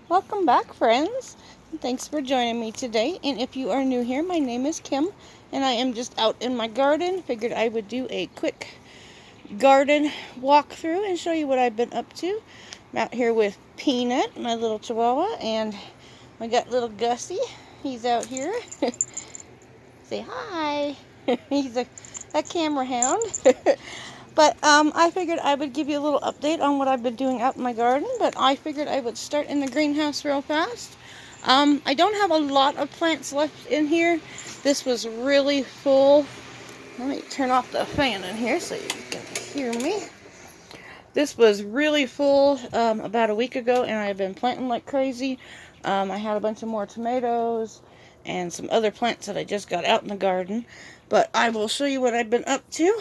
Welcome back, friends. Thanks for joining me today. And if you are new here, my name is Kim, and I am just out in my garden. Figured I would do a quick garden walkthrough and show you what I've been up to. I'm out here with Peanut, my little chihuahua, and I got little Gussie. He's out here. Say hi. He's a camera hound. But I figured I would give you a little update on what I've been doing out in my garden. But I figured I would start in the greenhouse real fast. I don't have a lot of plants left in here. This was really full. Let me turn off the fan in here so you can hear me. This was really full about a week ago, and I've been planting like crazy. I had a bunch of more tomatoes and some other plants that I just got out in the garden. But I will show you what I've been up to.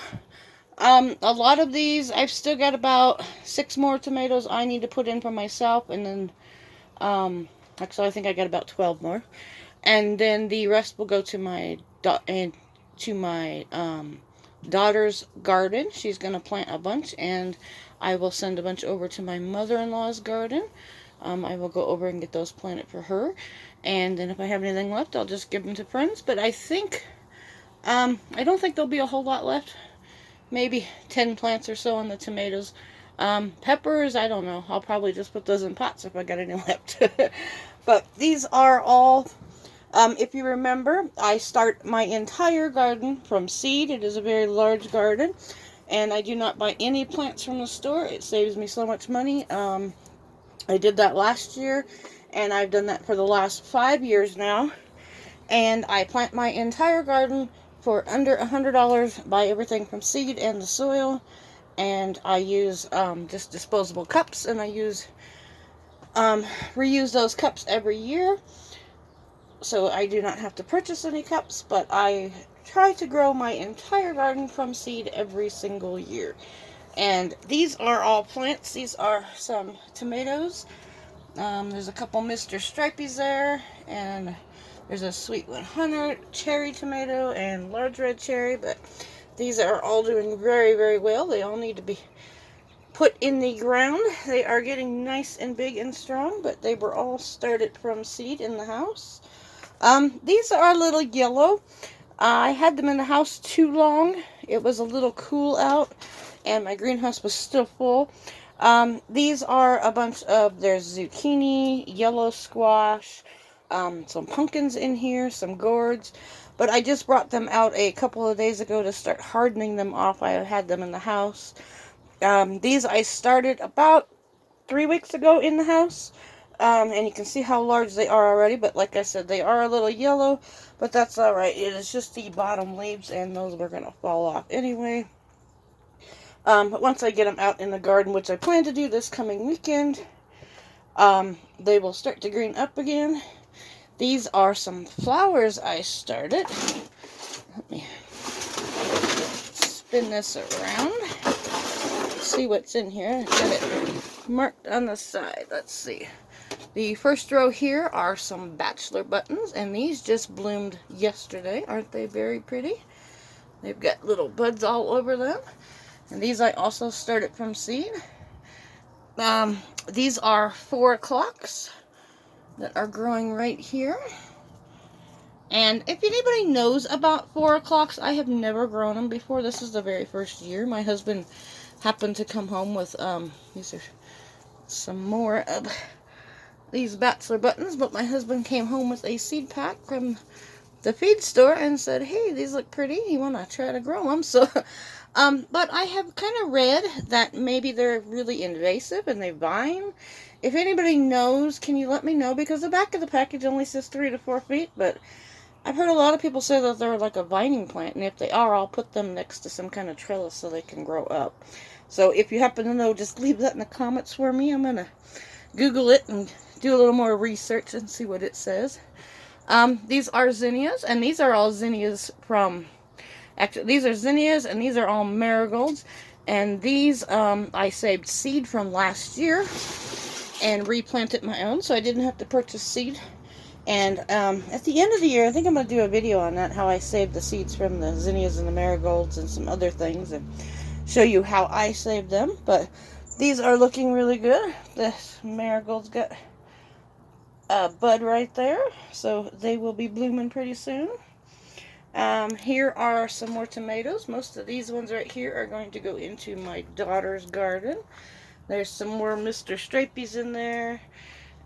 A lot of these, I've still got about 6 more tomatoes I need to put in for myself, and then, actually I think I got about 12 more. And then the rest will go to my daughter's garden. She's going to plant a bunch, and I will send a bunch over to my mother-in-law's garden. I will go over and get those planted for her. And then if I have anything left, I'll just give them to friends. But I think, I don't think there'll be a whole lot left. Maybe 10 plants or so on the tomatoes. Peppers, I don't know. I'll probably just put those in pots if I got any left. But these are all, if you remember, I start my entire garden from seed. It is a very large garden. And I do not buy any plants from the store. It saves me so much money. I did that last year, and I've done that for the last 5 years now. And I plant my entire garden for under $100. Buy everything from seed and the soil. And I use just disposable cups, and I reuse those cups every year. So I do not have to purchase any cups, but I try to grow my entire garden from seed every single year. And these are all plants. These are some tomatoes. There's a couple Mr. Stripeys there, and there's a Sweet 100 cherry tomato and large red cherry, but these are all doing very, very well. They all need to be put in the ground. They are getting nice and big and strong, but they were all started from seed in the house. These are a little yellow. I had them in the house too long. It was a little cool out, and my greenhouse was still full. These are a bunch of, there's zucchini, yellow squash, some pumpkins in here, some gourds. But I just brought them out a couple of days ago to start hardening them off. I had them in the house. These I started about 3 weeks ago in the house. And you can see how large they are already. But like I said, they are a little yellow. But that's alright. It is just the bottom leaves, and those are going to fall off anyway. But once I get them out in the garden, which I plan to do this coming weekend, they will start to green up again. These are some flowers I started. Let me spin this around. See what's in here. Got it marked on the side. Let's see. The first row here are some bachelor buttons, and these just bloomed yesterday. Aren't they very pretty? They've got little buds all over them. And these I also started from seed. These are 4 o'clocks that are growing right here. And if anybody knows about 4 o'clocks, I have never grown them before. This is the very first year. My husband happened to come home with, these are some more of these bachelor buttons, but my husband came home with a seed pack from the feed store and said, hey, these look pretty. You want to try to grow them? So, but I have kind of read that maybe they're really invasive and they vine. If anybody knows, can you let me know? Because the back of the package only says 3 to 4 feet, but I've heard a lot of people say that they're like a vining plant, and if they are, I'll put them next to some kind of trellis so they can grow up. So if you happen to know, just leave that in the comments for me. I'm going to Google it and do a little more research and see what it says. These are zinnias, and these are all zinnias from, actually, these are zinnias, and these are all marigolds. And these, I saved seed from last year and replanted my own, so I didn't have to purchase seed. And at the end of the year, I think I'm going to do a video on that, how I saved the seeds from the zinnias and the marigolds and some other things, and show you how I saved them. But these are looking really good. The marigolds got bud right there. So they will be blooming pretty soon. Here are some more tomatoes. Most of these ones right here are going to go into my daughter's garden. There's some more Mr. Strappies in there.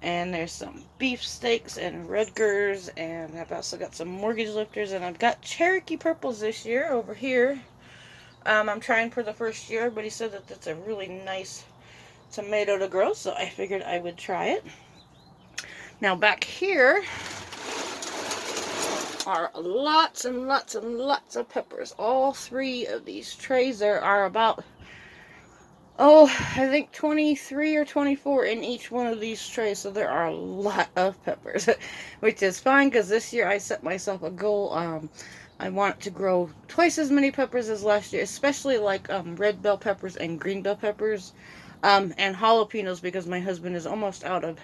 And there's some beefsteaks and Rutgers. And I've also got some mortgage lifters. And I've got Cherokee purples this year over here. I'm trying for the first year. Everybody said that that's a really nice tomato to grow. So I figured I would try it. Now back here are lots and lots and lots of peppers. All 3 of these trays, there are about, I think 23 or 24 in each one of these trays. So there are a lot of peppers, which is fine because this year I set myself a goal. I want to grow twice as many peppers as last year, especially like red bell peppers and green bell peppers, and jalapenos, because my husband is almost out of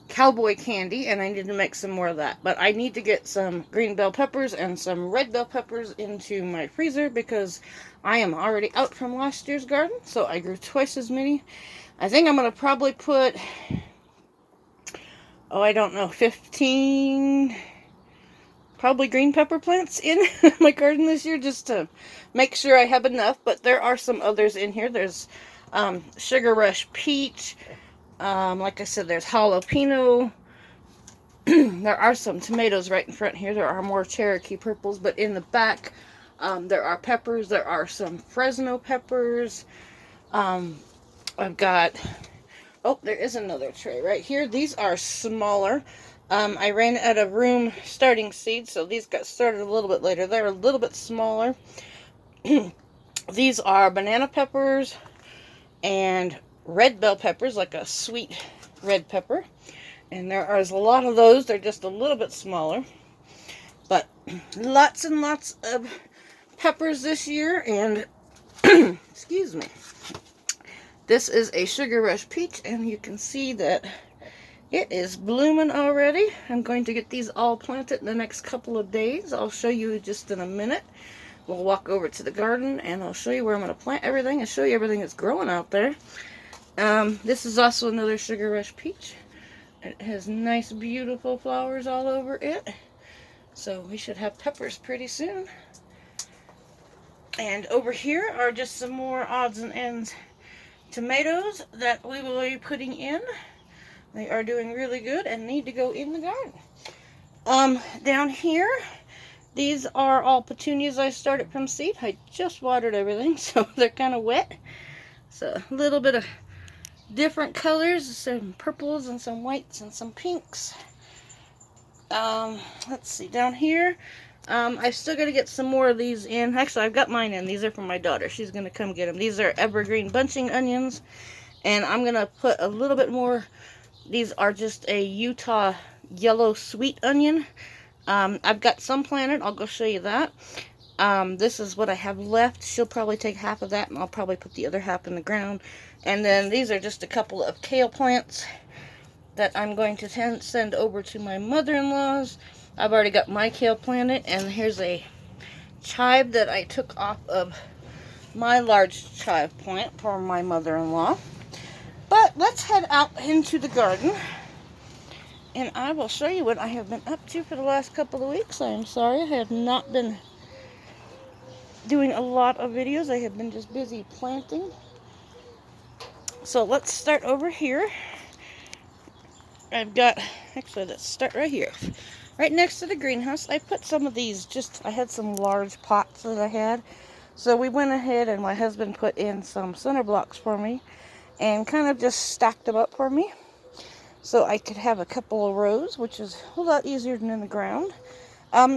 cowboy candy and I need to make some more of that. But I need to get some green bell peppers and some red bell peppers into my freezer because I am already out from last year's garden, so I grew twice as many. I think I'm going to probably put, I don't know, 15 probably green pepper plants in my garden this year just to make sure I have enough. But there are some others in here. There's Sugar Rush Peach. Like I said, there's jalapeno. There are some tomatoes right in front here. There are more Cherokee purples, but in the back, there are peppers. There are some Fresno peppers. I've got, there is another tray right here. These are smaller. I ran out of room starting seeds, so these got started a little bit later. They're a little bit smaller. These are banana peppers and red bell peppers, like a sweet red pepper. And there are a lot of those. They're just a little bit smaller. But lots and lots of peppers this year. And, excuse me. This is a Sugar Rush Peach. And you can see that it is blooming already. I'm going to get these all planted in the next couple of days. I'll show you just in a minute. We'll walk over to the garden and I'll show you where I'm going to plant everything and show you everything that's growing out there. This is also another Sugar Rush Peach. It has nice, beautiful flowers all over it. So we should have peppers pretty soon. And over here are just some more odds and ends tomatoes that we will be putting in. They are doing really good and need to go in the garden. Down here, these are all petunias I started from seed. I just watered everything, so they're kind of wet. So a little bit of different colors, some purples and some whites and some pinks. Let's see, down here, I still got to get some more of these in. Actually, I've got mine in. These are from my daughter. She's going to come get them. These are evergreen bunching onions, and I'm going to put a little bit more. These are just a Utah yellow sweet onion. I've got some planted. I'll go show you that. This is what I have left. She'll probably take half of that, and I'll probably put the other half in the ground. And then these are just a couple of kale plants that I'm going to send over to my mother-in-law's. I've already got my kale planted, and here's a chive that I took off of my large chive plant for my mother-in-law. But let's head out into the garden, and I will show you what I have been up to for the last couple of weeks. I am sorry I have not been doing a lot of videos. I have been just busy planting. So let's start over here. Actually, let's start right here. Right next to the greenhouse, I put some of these, I had some large pots that I had. So we went ahead and my husband put in some center blocks for me and kind of just stacked them up for me. So I could have a couple of rows, which is a lot easier than in the ground.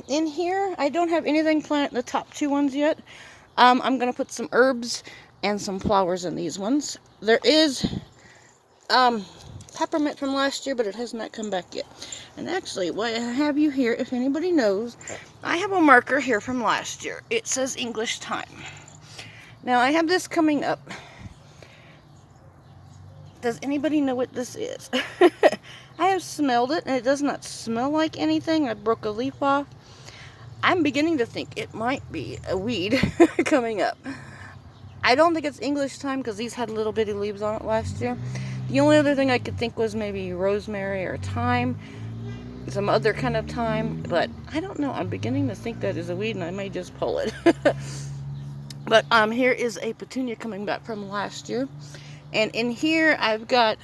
In here, I don't have anything planted in the top 2 ones yet. I'm going to put some herbs and some flowers in these ones. There is peppermint from last year, but it has not come back yet. And actually, what I have you here, if anybody knows, I have a marker here from last year. It says English time. Now, I have this coming up. Does anybody know what this is? I have smelled it, and it does not smell like anything. I broke a leaf off. I'm beginning to think it might be a weed coming up. I don't think it's English time because these had little bitty leaves on it last year. The only other thing I could think was maybe rosemary or thyme, some other kind of thyme, but I don't know. I'm beginning to think that is a weed and I may just pull it. But here is a petunia coming back from last year. And in here I've got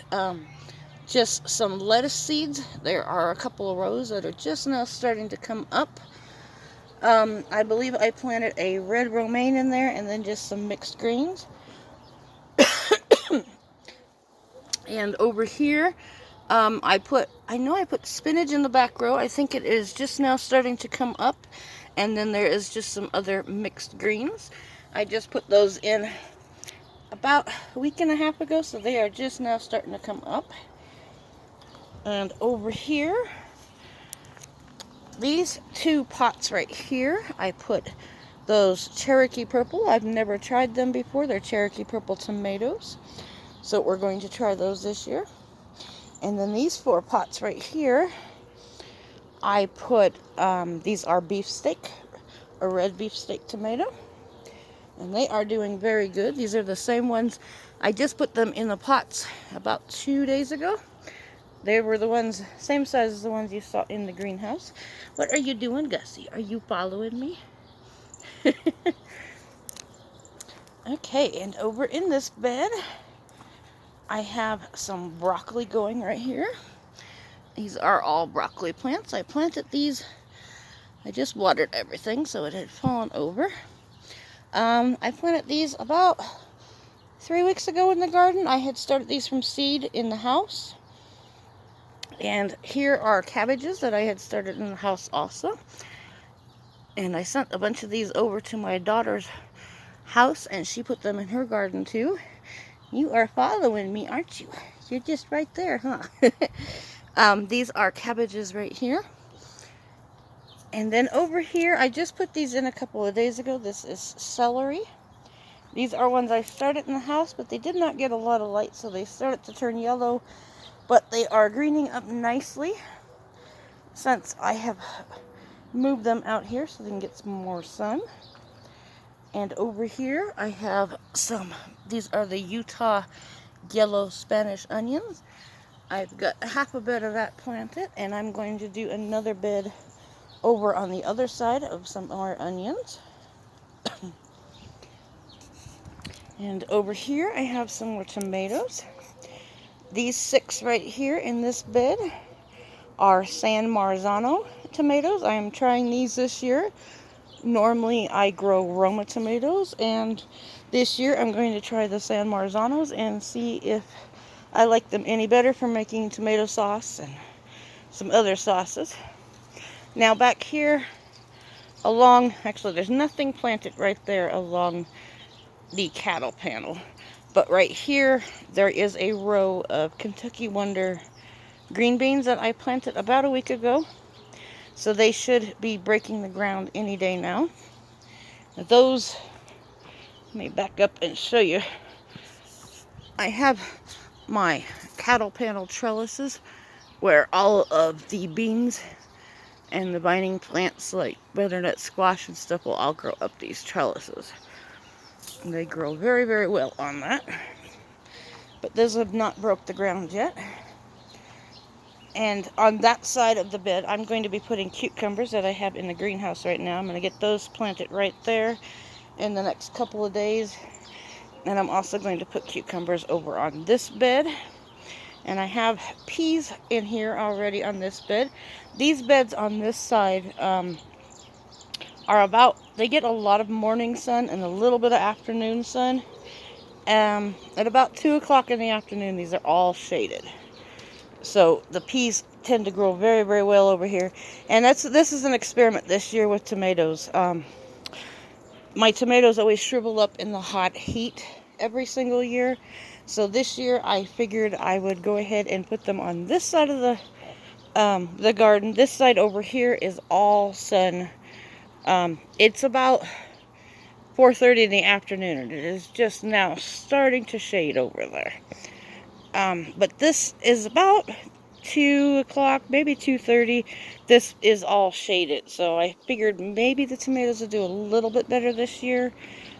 just some lettuce seeds. There are a couple of rows that are just now starting to come up. I believe I planted a red romaine in there and then just some mixed greens. And over here, I put spinach in the back row. I think it is just now starting to come up. And then there is just some other mixed greens. I just put those in about a week and a half ago, so they are just now starting to come up. And over here, these two pots right here, I put those Cherokee Purple. I've never tried them before. They're Cherokee Purple tomatoes. So we're going to try those this year. And then these 4 pots right here, I put, these are beefsteak, a red beefsteak tomato. And they are doing very good. These are the same ones. I just put them in the pots about 2 days ago. They were the ones, same size as the ones you saw in the greenhouse. What are you doing, Gussie? Are you following me? Okay, and over in this bed, I have some broccoli going right here. These are all broccoli plants. I planted these. I just watered everything so it had fallen over. I planted these about 3 weeks ago in the garden. I had started these from seed in the house. And here are cabbages that I had started in the house also. And I sent a bunch of these over to my daughter's house and she put them in her garden too. You are following me, aren't you? You're just right there, huh? These are cabbages right here. And then over here, I just put these in a couple of days ago. This is celery. These are ones I started in the house, but they did not get a lot of light, so they started to turn yellow. But they are greening up nicely since I have moved them out here so they can get some more sun. And over here, I have some, these are the Utah yellow Spanish onions. I've got half a bed of that planted, and I'm going to do another bed over on the other side of some more onions. And over here, I have some more tomatoes. These 6 right here in this bed are San Marzano tomatoes. I am trying these this year. Normally I grow Roma tomatoes, and this year I'm going to try the San Marzanos and see if I like them any better for making tomato sauce and some other sauces. Now back here actually there's nothing planted right there along the cattle panel, but right here there is a row of Kentucky Wonder green beans that I planted about a week ago. So they should be breaking the ground any day now. Those, let me back up and show you. I have my cattle panel trellises where all of the beans and the binding plants like butternut squash and stuff will all grow up these trellises. And they grow very, very well on that. But those have not broke the ground yet. And on that side of the bed, I'm going to be putting cucumbers that I have in the greenhouse right now. I'm going to get those planted right there in the next couple of days. And I'm also going to put cucumbers over on this bed. And I have peas in here already on this bed. These beds on this side they get a lot of morning sun and a little bit of afternoon sun. At about 2 o'clock in the afternoon, these are all shaded. So the peas tend to grow very, very well over here. And this is an experiment this year with tomatoes. My tomatoes always shrivel up in the hot heat every single year. So this year I figured I would go ahead and put them on this side of the garden. This side over here is all sun. It's about 4:30 in the afternoon, and it is just now starting to shade over there. But this is about 2 o'clock, maybe 2:30. This is all shaded, so I figured maybe the tomatoes will do a little bit better this year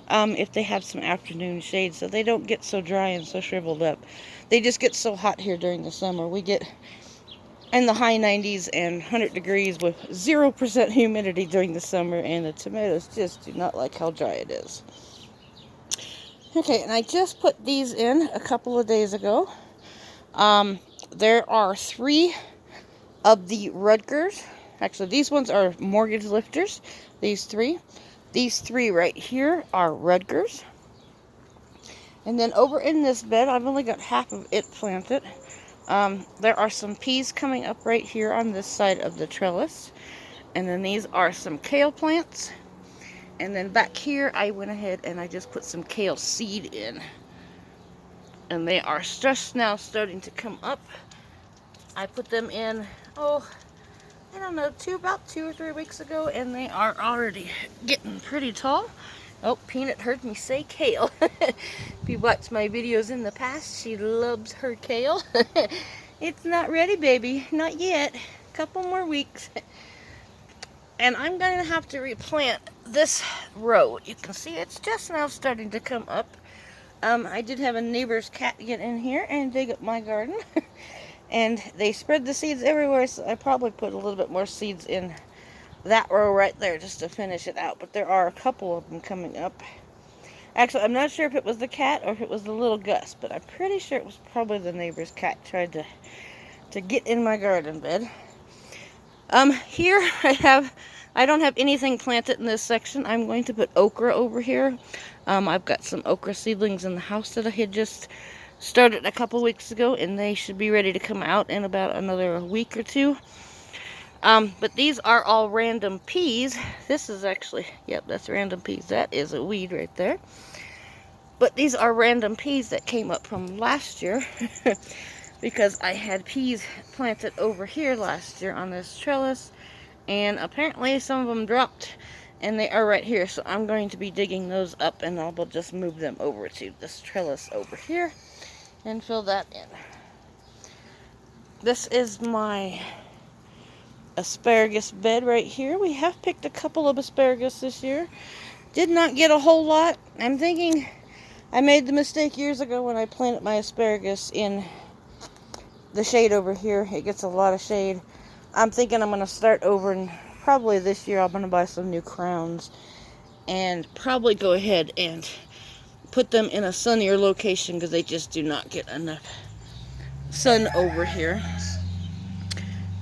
if they have some afternoon shade, so they don't get so dry and so shriveled up. they just get so hot here during the summer. We get in the high 90s and 100 degrees with 0% humidity during the summer, and the tomatoes just do not like how dry it is. Okay, and I just put these in a couple of days ago. There are 3 of the Rutgers. Actually, these ones are mortgage lifters. These 3. These 3 right here are Rutgers. And then over in this bed, I've only got half of it planted. There are some peas coming up right here on this side of the trellis. And then these are some kale plants. And then back here, I went ahead and I just put some kale seed in. And they are just now starting to come up. I put them in, I don't know, about 2 or 3 weeks ago, and they are already getting pretty tall. Oh, Peanut heard me say kale. If you watched my videos in the past, she loves her kale. It's not ready, baby. Not yet. A couple more weeks. And I'm going to have to replant this row. You can see it's just now starting to come up. I did have a neighbor's cat get in here and dig up my garden. And they spread the seeds everywhere, so I probably put a little bit more seeds in that row right there just to finish it out. But there are a couple of them coming up. Actually, I'm not sure if it was the cat or if it was the little Gus, but I'm pretty sure it was probably the neighbor's cat tried to get in my garden bed. Here I don't have anything planted in this section. I'm going to put okra over here. I've got some okra seedlings in the house that I had just started a couple weeks ago, and they should be ready to come out in about another week or 2. But these are all random peas. This is actually, yep, that's random peas. That is a weed right there. But these are random peas that came up from last year because I had peas planted over here last year on this trellis, and apparently some of them dropped, and they are right here. So I'm going to be digging those up, and I'll just move them over to this trellis over here and fill that in. This is my asparagus bed right here. We have picked a couple of asparagus this year. Did not get a whole lot. I'm thinking I made the mistake years ago when I planted my asparagus in the shade over here. It gets a lot of shade. I'm thinking I'm going to start over, and probably this year I'm going to buy some new crowns and probably go ahead and put them in a sunnier location because they just do not get enough sun over here.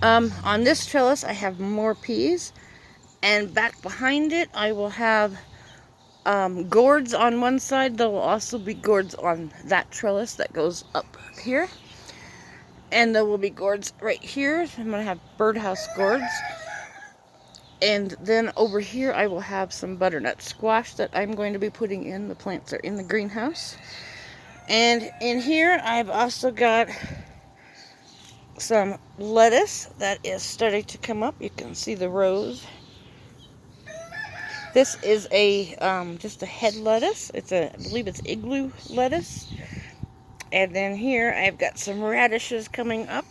On this trellis I have more peas, and back behind it I will have gourds on one side. There will also be gourds on that trellis that goes up here, and there will be gourds right here. I'm going to have birdhouse gourds. And then over here I will have some butternut squash that I'm going to be putting in. The plants are in the greenhouse. And in here I've also got some lettuce that is starting to come up. You can see the rows. This is a just a head lettuce. I believe it's igloo lettuce. And then here I've got some radishes coming up.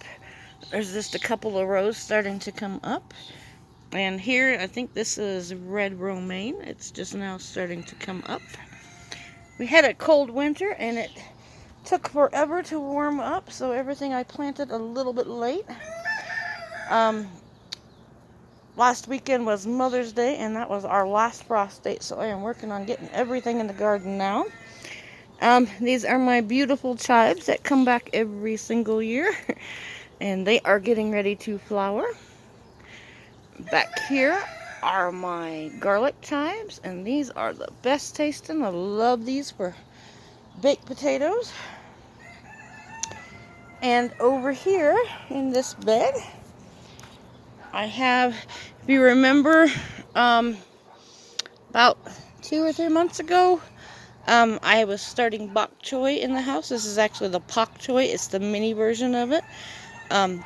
There's just a couple of rows starting to come up. And here, I think this is red romaine. It's just now starting to come up. We had a cold winter, and it took forever to warm up, so everything I planted a little bit late. Last weekend was Mother's Day, and that was our last frost date, so I am working on getting everything in the garden now. These are my beautiful chives that come back every single year, and they are getting ready to flower. Back here are my garlic chives, and these are the best tasting. I love these for baked potatoes. And over here in this bed, I have, if you remember, about 2 or 3 months ago, I was starting bok choy in the house. This is actually the pak choy. It's the mini version of it.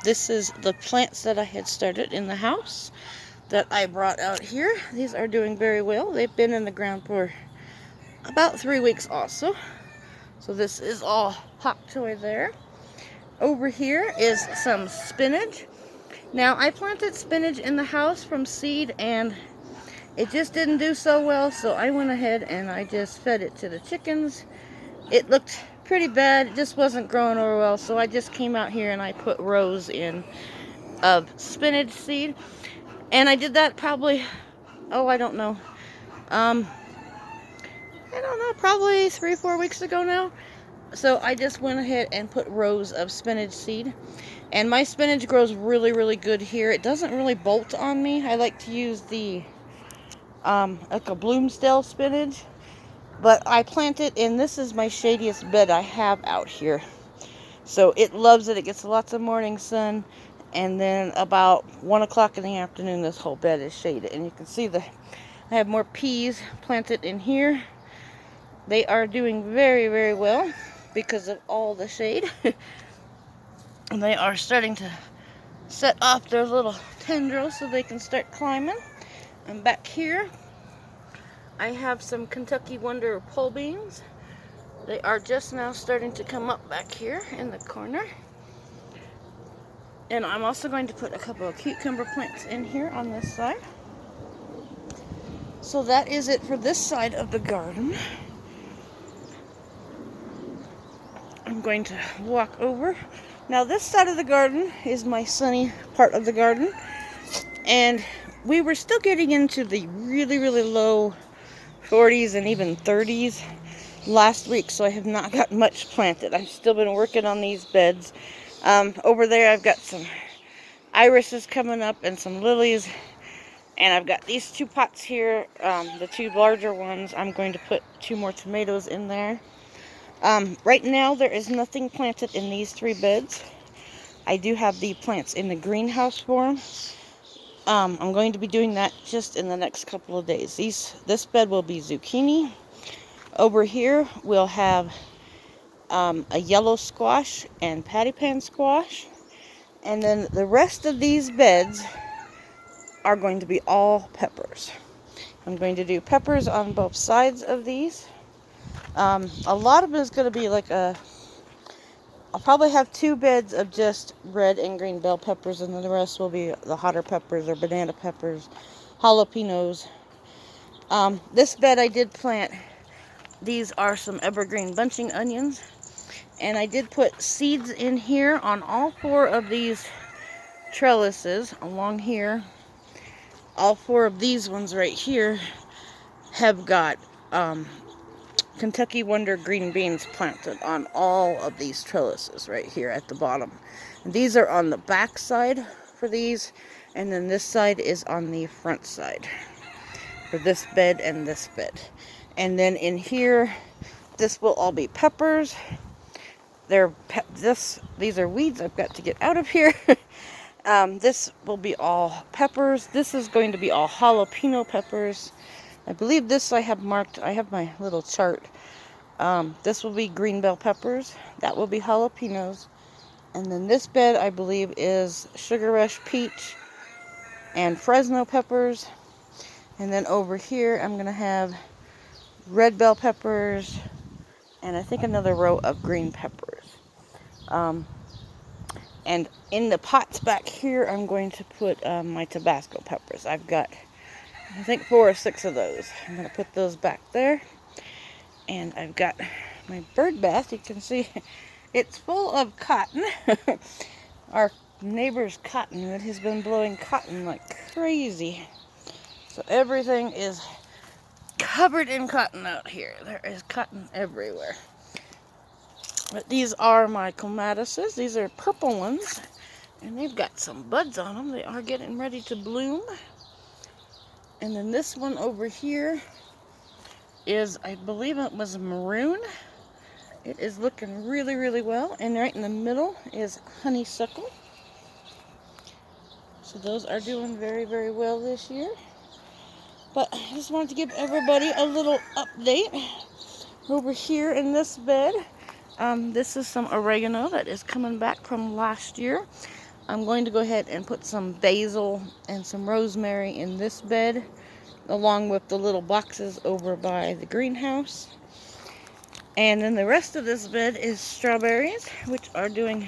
This is the plants that I had started in the house that I brought out here. These are doing very well. They've been in the ground for about 3 weeks also. So this is all pak choy there. Over here is some spinach. Now, I planted spinach in the house from seed, and it just didn't do so well, so I went ahead and I just fed it to the chickens. It looked pretty bad. It just wasn't growing over well, so I just came out here and I put rows in of spinach seed. And I did that probably, oh, I don't know. Probably 3-4 weeks ago now. So I just went ahead and put rows of spinach seed. And my spinach grows really, really good here. It doesn't really bolt on me. I like to use the like a Bloomsdale spinach. But I plant it, and this is my shadiest bed I have out here. So it loves it. It gets lots of morning sun. And then about 1 o'clock in the afternoon, this whole bed is shaded. And you can see I have more peas planted in here. They are doing very, very well because of all the shade. And they are starting to set off their little tendrils so they can start climbing. And back here, I have some Kentucky Wonder pole beans. They are just now starting to come up back here in the corner. And I'm also going to put a couple of cucumber plants in here on this side. So that is it for this side of the garden. I'm going to walk over. Now this side of the garden is my sunny part of the garden. And we were still getting into the really, really low 40s and even 30s last week. So I have not got much planted. I've still been working on these beds. Over there I've got some irises coming up and some lilies. And I've got these 2 pots here, the 2 larger ones. I'm going to put 2 more tomatoes in there. Right now, there is nothing planted in these 3 beds. I do have the plants in the greenhouse form. I'm going to be doing that just in the next couple of days. This bed will be zucchini. Over here, we'll have a yellow squash and patty pan squash. And then the rest of these beds are going to be all peppers. I'm going to do peppers on both sides of these. A lot of it is going to be like I'll probably have 2 beds of just red and green bell peppers, and then the rest will be the hotter peppers or banana peppers, jalapenos. This bed I did plant, these are some evergreen bunching onions, and I did put seeds in here on all 4 of these trellises along here. All 4 of these ones right here have got Kentucky Wonder green beans planted on all of these trellises right here at the bottom. And these are on the back side for these, and then this side is on the front side for this bed and this bed. And then in here, this will all be peppers. These are weeds I've got to get out of here. This will be all peppers. This is going to be all jalapeno peppers. I believe this I have marked. I have my little chart. This will be green bell peppers. That will be jalapenos. And then this bed, I believe, is Sugar Rush peach and Fresno peppers. And then over here, I'm going to have red bell peppers and I think another row of green peppers. And in the pots back here, I'm going to put my Tabasco peppers. I've got, I think, 4 or 6 of those. I'm going to put those back there. And I've got my bird bath. You can see it's full of cotton. Our neighbor's cottonwood has been blowing cotton like crazy. So everything is covered in cotton out here. There is cotton everywhere. But these are my clematises. These are purple ones. And they've got some buds on them. They are getting ready to bloom. And then this one over here is, I believe it was maroon. It is looking really, really well. And right in the middle is honeysuckle. So those are doing very, very well this year. But I just wanted to give everybody a little update. Over here in this bed, this is some oregano that is coming back from last year. I'm going to go ahead and put some basil and some rosemary in this bed, along with the little boxes over by the greenhouse. And then the rest of this bed is strawberries, which are doing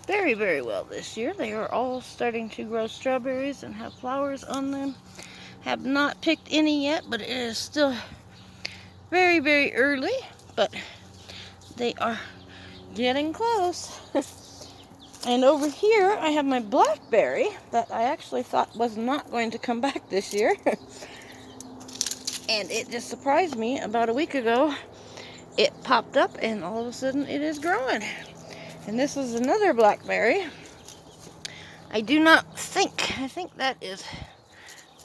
very, very well this year. They are all starting to grow strawberries and have flowers on them. Have not picked any yet, but it is still very, very early. But they are getting close. And over here, I have my blackberry that I actually thought was not going to come back this year. And it just surprised me. About a week ago, it popped up and all of a sudden it is growing. And this is another blackberry. I think that is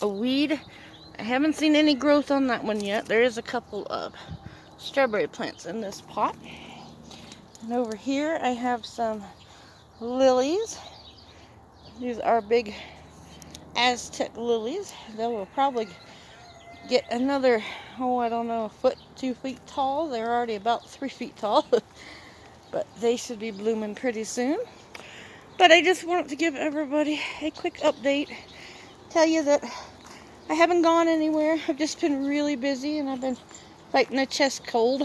a weed. I haven't seen any growth on that one yet. There is a couple of strawberry plants in this pot. And over here I have some lilies. These are big Aztec lilies. They will probably get another, I don't know, a foot, 2 feet tall. They're already about 3 feet tall. But they should be blooming pretty soon. But I just wanted to give everybody a quick update. Tell you that I haven't gone anywhere. I've just been really busy and I've been fighting a chest cold.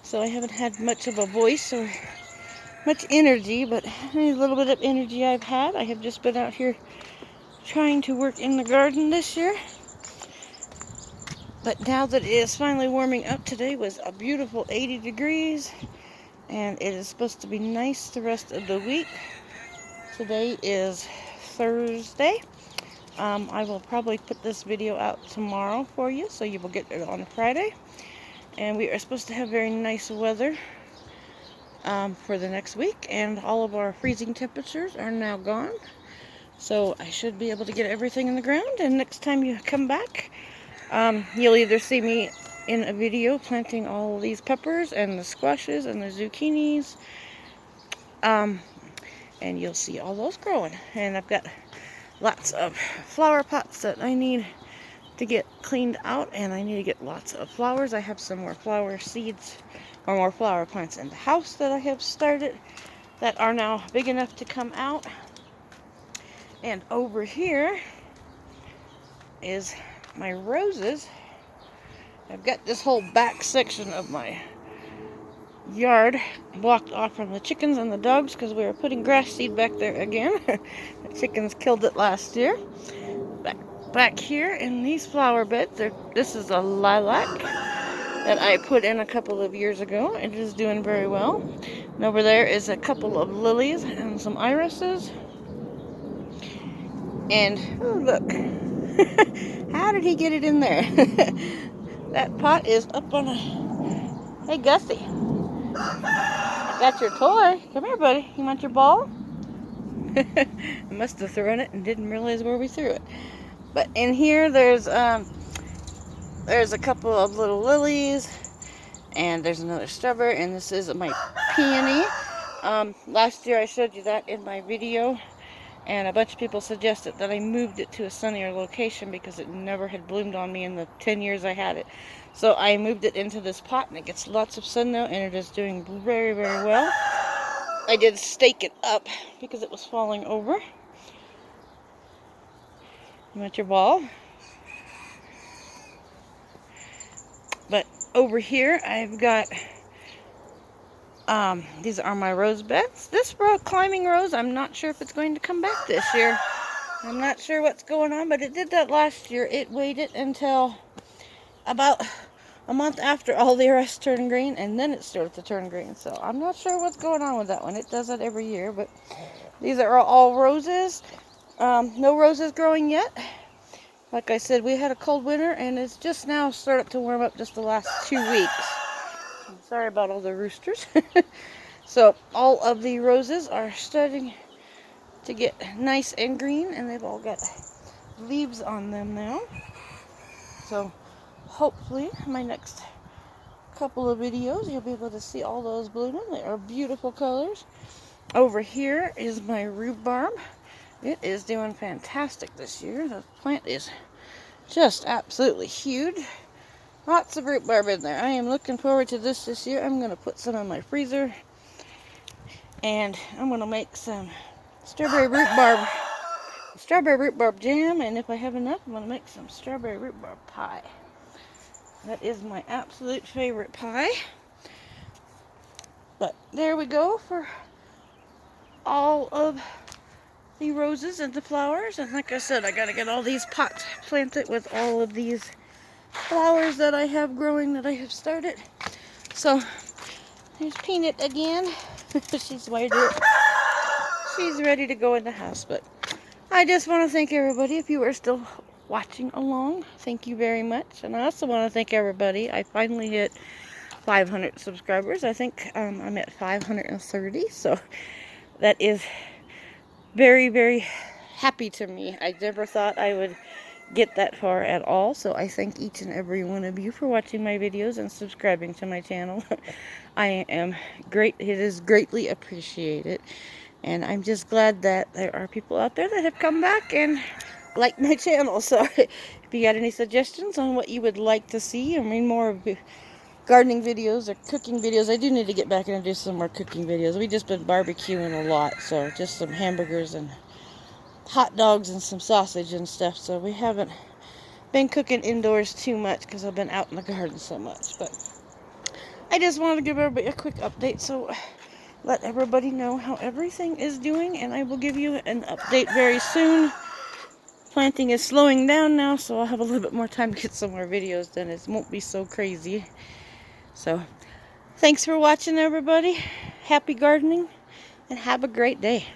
So I haven't had much of a voice or much energy, but any little bit of energy I've had, I have just been out here trying to work in the garden this year. But now that it is finally warming up, today was a beautiful 80 degrees, and it is supposed to be nice the rest of the week. Today is Thursday. I will probably put this video out tomorrow for you, so you will get it on Friday. And we are supposed to have very nice weather for the next week, and all of our freezing temperatures are now gone. So I should be able to get everything in the ground, and next time you come back, you'll either see me in a video planting all of these peppers and the squashes and the zucchinis, and you'll see all those growing. And I've got lots of flower pots that I need to get cleaned out, and I need to get lots of flowers. I have some more flower seeds or more flower plants in the house that I have started that are now big enough to come out. And over here is my roses. I've got this whole back section of my yard blocked off from the chickens and the dogs because we were putting grass seed back there again. The chickens killed it last year. Back here in these flower beds, this is a lilac that I put in a couple of years ago. It is doing very well. And over there is a couple of lilies and some irises. And, oh look, how did he get it in there? That pot is up on a... Hey Gussie, I got your toy. Come here, buddy. You want your ball? I must have thrown it and didn't realize where we threw it. But in here there's a couple of little lilies, and there's another strawberry, and this is my peony. Last year I showed you that in my video, and a bunch of people suggested that I moved it to a sunnier location because it never had bloomed on me in the 10 years I had it. So I moved it into this pot, and it gets lots of sun now, and it is doing very, very well. I did stake it up because it was falling over. You want your ball? But over here I've got these are my rose beds. This climbing rose, I'm not sure if it's going to come back this year. I'm not sure what's going on, but it did that last year. It waited until about a month after all the rest turned green, and then it started to turn green. So I'm not sure what's going on with that one. It does that every year, but these are all roses. No roses growing yet. Like I said, we had a cold winter, and it's just now started to warm up just the last 2 weeks. Sorry about all the roosters. So all of the roses are starting to get nice and green, and they've all got leaves on them now. So hopefully my next couple of videos you'll be able to see all those blooming. They are beautiful colors. Over here is my rhubarb. It is doing fantastic this year. The plant is just absolutely huge. Lots of rhubarb in there. I am looking forward to this year. I'm going to put some in my freezer, and I'm going to make some strawberry rhubarb jam, and if I have enough, I'm going to make some strawberry rhubarb pie. That is my absolute favorite pie. But there we go for all of the roses and the flowers. And like I said, I got to get all these pots planted with all of these flowers that I have growing that I have started. So There's Peanut again. She's ready to go in the house, but I just want to thank everybody. If you are still watching along, thank you very much. And I also want to thank everybody. I finally hit 500 subscribers. I think I'm at 530, so that is very, very happy to me. I never thought I would get that far at all, so I thank each and every one of you for watching my videos and subscribing to my channel. I am great. It is greatly appreciated, and I'm just glad that there are people out there that have come back and like my channel. So if you got any suggestions on what you would like to see, I mean, more of gardening videos or cooking videos. I do need to get back and do some more cooking videos. We've just been barbecuing a lot, so just some hamburgers and hot dogs and some sausage and stuff, so we haven't been cooking indoors too much because I've been out in the garden so much. But I just wanted to give everybody a quick update, so let everybody know how everything is doing, and I will give you an update very soon. Planting is slowing down now, so I'll have a little bit more time to get some more videos done. It won't be so crazy. So thanks for watching, everybody. Happy gardening and have a great day.